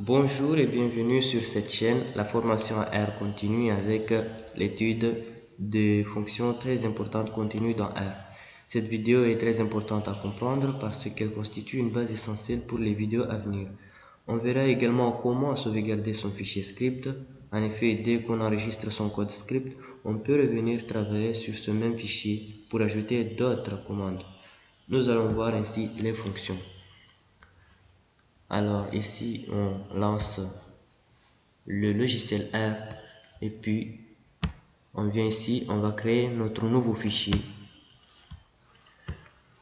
Bonjour et bienvenue sur cette chaîne, la formation R continue avec l'étude des fonctions très importantes contenues dans R. Cette vidéo est très importante à comprendre parce qu'elle constitue une base essentielle pour les vidéos à venir. On verra également comment sauvegarder son fichier script. En effet, dès qu'on enregistre son code script, on peut revenir travailler sur ce même fichier pour ajouter d'autres commandes. Nous allons voir ainsi les fonctions. Alors ici, on lance le logiciel R et puis on vient ici, on va créer notre nouveau fichier.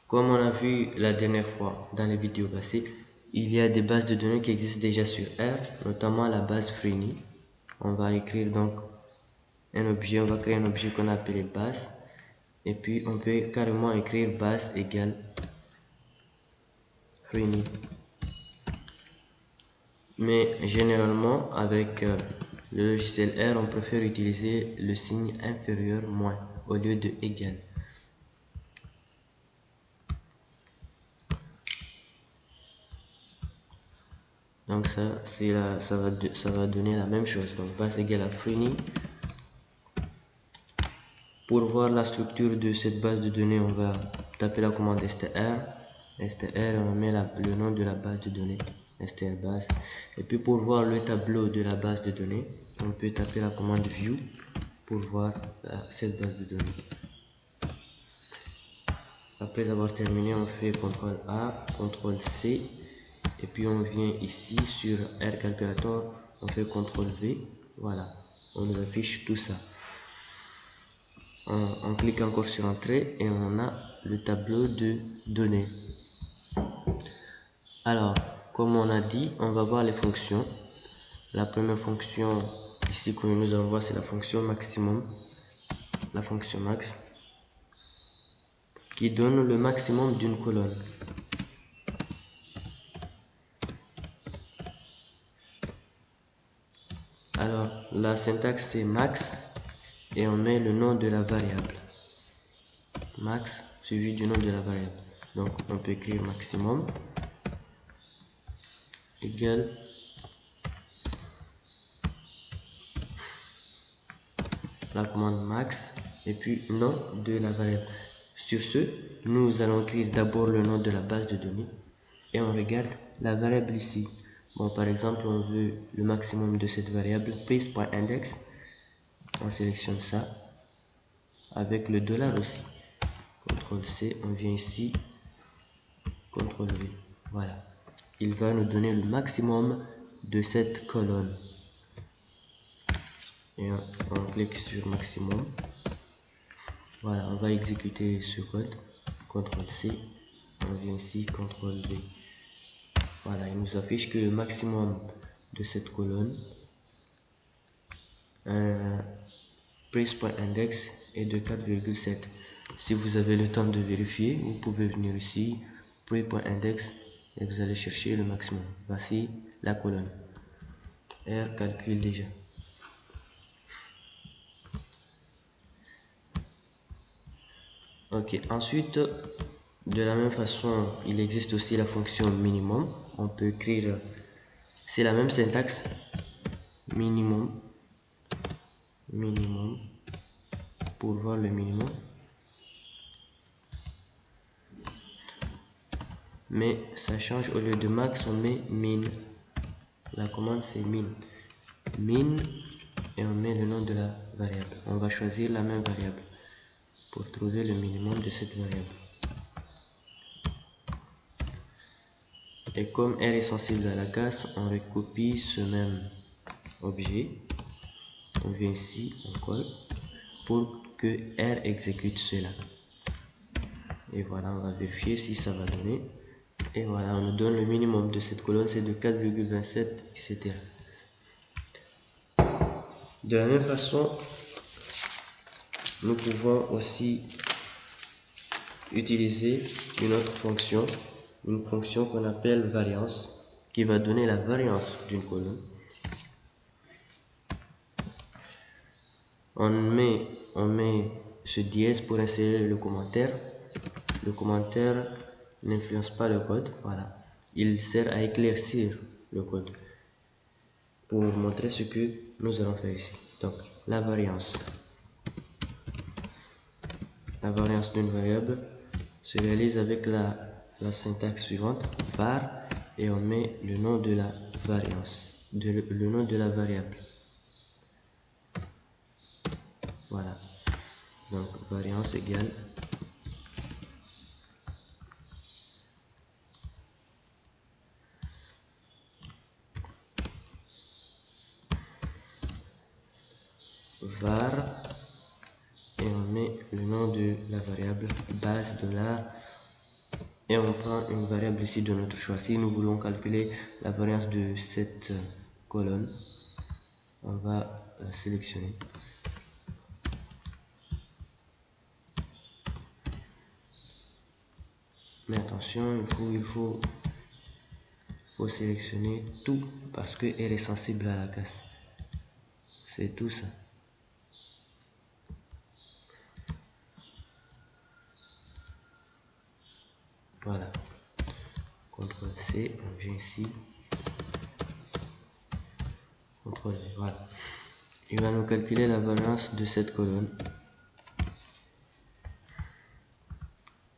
Comme on a vu la dernière fois dans les vidéos passées, il y a des bases de données qui existent déjà sur R, notamment la base Freeney. On va écrire donc un objet, on va créer un objet qu'on a appelé base et puis on peut carrément écrire base égale Freeney. Mais généralement avec le logiciel R, on préfère utiliser le signe inférieur moins au lieu de égal. Donc ça va donner la même chose. Donc base égale à Freeney. Pour voir la structure de cette base de données, on va taper la commande str. str, on met le nom de la base de données, str base. Et puis pour voir le tableau de la base de données, on peut taper la commande view pour voir cette base de données. Après avoir terminé, on fait CTRL A, CTRL C. Et puis on vient ici sur R Calculator, on fait CTRL V. Voilà, on nous affiche tout ça. On clique encore sur Entrée et on a le tableau de données. Alors, comme on a dit, on va voir les fonctions. La première fonction ici que nous allons voir, c'est la fonction maximum. La fonction max qui donne le maximum d'une colonne. Alors, la syntaxe c'est max et on met le nom de la variable. Max suivi du nom de la variable. Donc, on peut écrire maximum égale la commande max et puis nom de la variable. Sur ce, nous allons écrire d'abord le nom de la base de données et on regarde la variable ici. Bon, par exemple, on veut le maximum de cette variable place.index. On sélectionne ça avec le dollar aussi. CTRL C, on vient ici, CTRL V. Voilà. Il va nous donner le maximum de cette colonne. Et on clique sur maximum. Voilà, on va exécuter ce code. CTRL C, on vient ici, CTRL V. Voilà, il nous affiche que le maximum de cette colonne, place.index, est de 4,7. Si vous avez le temps de vérifier, vous pouvez venir ici, place.index, et vous allez chercher le maximum. Voici la colonne. R calcule déjà. Ok, ensuite, de la même façon, il existe aussi la fonction minimum. On peut écrire, c'est la même syntaxe, minimum, pour voir le minimum. Mais ça change, au lieu de max, on met min. La commande c'est min, et on met le nom de la variable. On va choisir la même variable pour trouver le minimum de cette variable. Et comme R est sensible à la casse, on recopie ce même objet. On vient ici, on colle pour que R exécute cela. Et voilà, on va vérifier si ça va donner. Et voilà, on nous donne le minimum de cette colonne, c'est de 4,27, etc. De la même façon, nous pouvons aussi utiliser une autre fonction, une fonction qu'on appelle variance, qui va donner la variance d'une colonne. On met ce dièse pour insérer le commentaire. Le commentaire n'influence pas le code, voilà. Il sert à éclaircir le code. pour vous montrer ce que nous allons faire ici. Donc, la variance. La variance d'une variable se réalise avec la syntaxe suivante, var, et on met le nom de la variance, le nom de la variable. Voilà. Donc, variance égale var, et on met le nom de la variable base $, et on prend une variable ici de notre choix. Si nous voulons calculer la variance de cette colonne, on va la sélectionner. Mais attention, il faut sélectionner tout parce qu'elle est sensible à la casse. C'est tout ça. Voilà. CTRL C, on vient ici. CTRL V, voilà. Il va nous calculer la variance de cette colonne.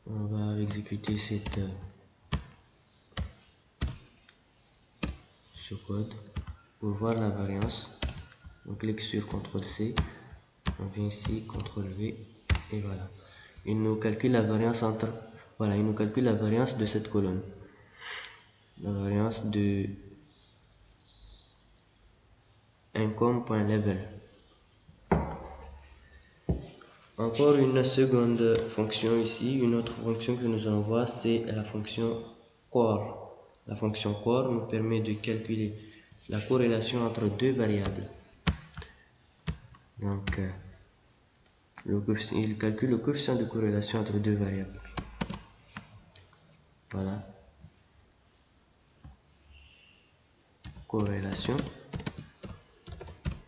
On va exécuter ce code pour voir la variance. On clique sur CTRL C, on vient ici, CTRL V, et voilà. Il nous calcule la variance voilà, il nous calcule la variance de cette colonne. La variance de income.level. Encore une seconde fonction ici, une autre fonction que nous allons voir, c'est la fonction core. La fonction core nous permet de calculer la corrélation entre deux variables. Donc, il calcule le coefficient de corrélation entre deux variables. Voilà. Corrélation.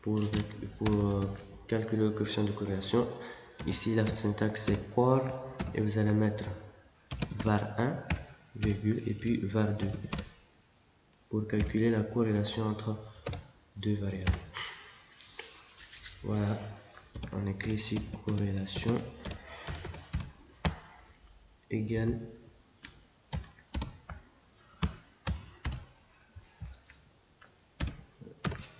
Pour calculer le coefficient de corrélation, ici la syntaxe c'est core et vous allez mettre var1, virgule, et puis var2 pour calculer la corrélation entre deux variables. Voilà, on écrit ici corrélation égale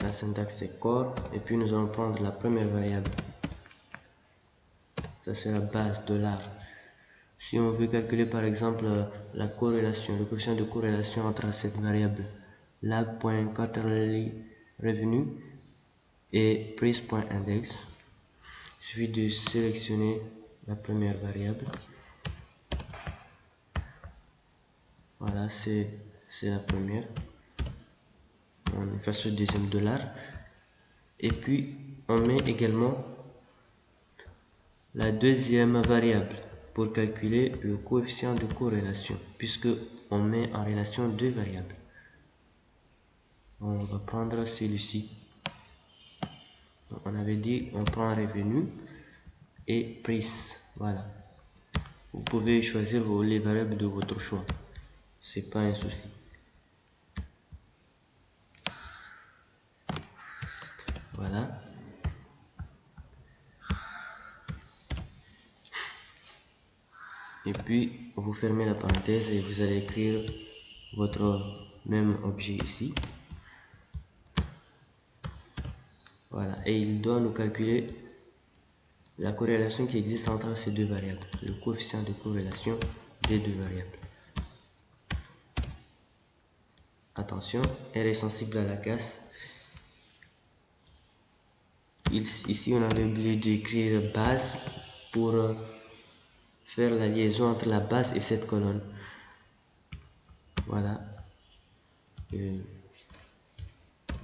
la syntaxe c'est core, et puis nous allons prendre la première variable, ça c'est la base $. Si on veut calculer par exemple la corrélation, le coefficient de corrélation entre cette variable lag.quarterly revenue et price.index, il suffit de sélectionner la première variable. Voilà, c'est la première. On efface le deuxième $. Et puis, on met également la deuxième variable pour calculer le coefficient de corrélation, puisque on met en relation deux variables. On va prendre celui-ci. On avait dit on prend revenu et price. Voilà. Vous pouvez choisir les variables de votre choix. C'est pas un souci. Voilà. Et puis vous fermez la parenthèse et vous allez écrire votre même objet ici. Voilà. Et il doit nous calculer la corrélation qui existe entre ces deux variables, le coefficient de corrélation des deux variables. Attention, elle est sensible à la casse. Ici, on avait oublié d'écrire base pour faire la liaison entre la base et cette colonne. Voilà. Et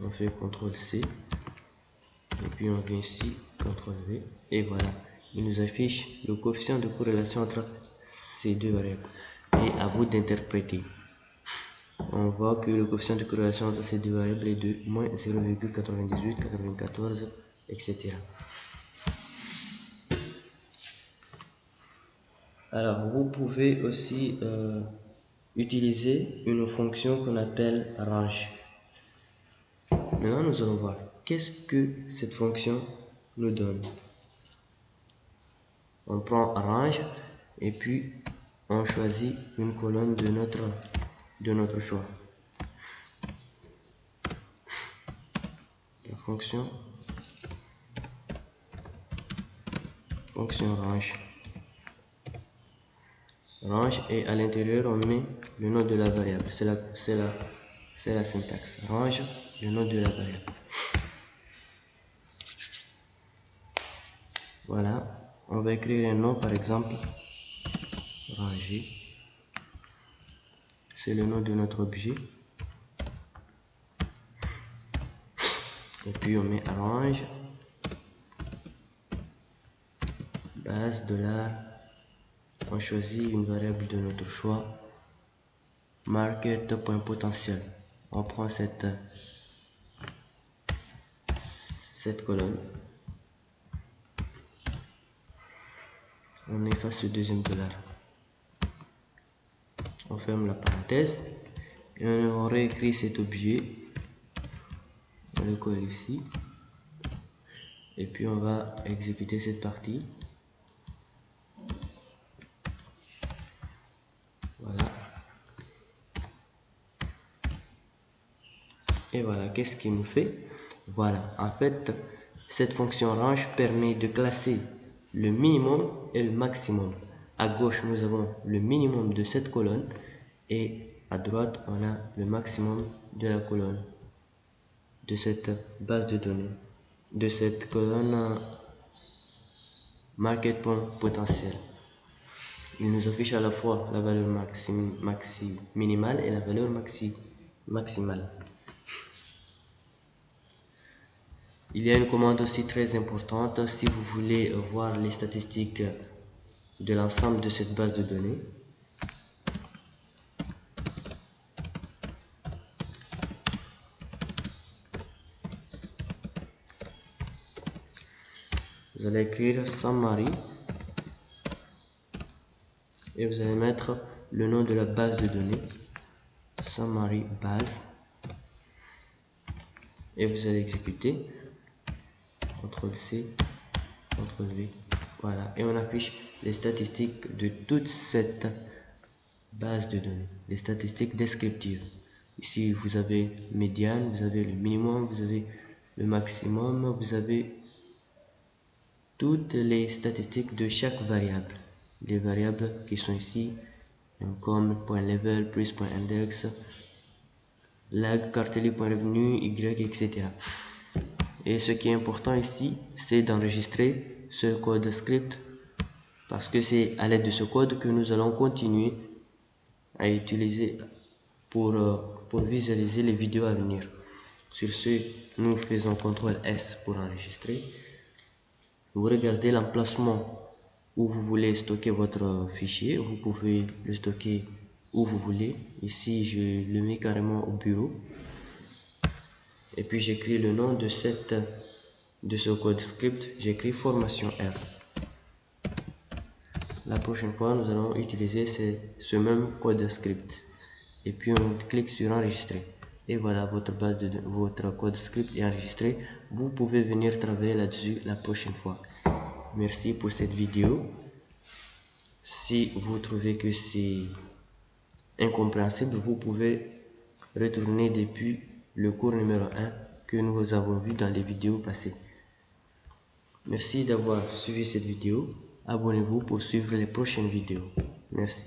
on fait CTRL C. Et puis on vient ici, CTRL V. Et voilà. Il nous affiche le coefficient de corrélation entre ces deux variables. Et à vous d'interpréter. On voit que le coefficient de corrélation entre ces deux variables est de moins 0,98, 94, etc. Alors, vous pouvez aussi utiliser une fonction qu'on appelle range. Maintenant, nous allons voir qu'est-ce que cette fonction nous donne. On prend range et puis on choisit une colonne de notre choix. La fonction range. Range et à l'intérieur on met le nom de la variable. C'est la syntaxe. Range, le nom de la variable. Voilà, on va écrire un nom par exemple rangé. C'est le nom de notre objet. Et puis on met range base $. On choisit une variable de notre choix. Market.potentiel. On prend cette colonne. On efface ce deuxième $. On ferme la parenthèse et on réécrit cet objet. On le colle ici et puis on va exécuter cette partie. Voilà. Et voilà, qu'est-ce qu'il nous fait? Voilà, en fait, cette fonction range permet de classer le minimum et le maximum. À gauche, nous avons le minimum de cette colonne et à droite, on a le maximum de la colonne de cette base de données, de cette colonne market.potentiel. Il nous affiche à la fois la valeur minimale et la valeur maximale. Il y a une commande aussi très importante si vous voulez voir les statistiques de l'ensemble de cette base de données. Vous allez écrire summary et vous allez mettre le nom de la base de données, summary base, et vous allez exécuter. CTRL-C, CTRL-V, voilà, et on affiche les statistiques de toute cette base de données, les statistiques descriptives. Ici, vous avez médiane, vous avez le minimum, vous avez le maximum, vous avez toutes les statistiques de chaque variable. Les variables qui sont ici, comme .level, plus .index, lag, quarterly, .revenu, y, etc. Et ce qui est important ici, c'est d'enregistrer ce code script parce que c'est à l'aide de ce code que nous allons continuer à utiliser pour visualiser les vidéos à venir. Sur ce, nous faisons CTRL S pour enregistrer. Vous regardez l'emplacement où vous voulez stocker votre fichier. Vous pouvez le stocker où vous voulez. Ici, je le mets carrément au bureau. Et puis j'écris le nom de ce code script. J'écris formation R. La prochaine fois, nous allons utiliser ce même code script. Et puis on clique sur enregistrer. Et voilà, votre code script est enregistré. Vous pouvez venir travailler là-dessus la prochaine fois. Merci pour cette vidéo. Si vous trouvez que c'est incompréhensible, vous pouvez retourner depuis le cours numéro 1 que nous avons vu dans les vidéos passées. Merci d'avoir suivi cette vidéo. Abonnez-vous pour suivre les prochaines vidéos. Merci.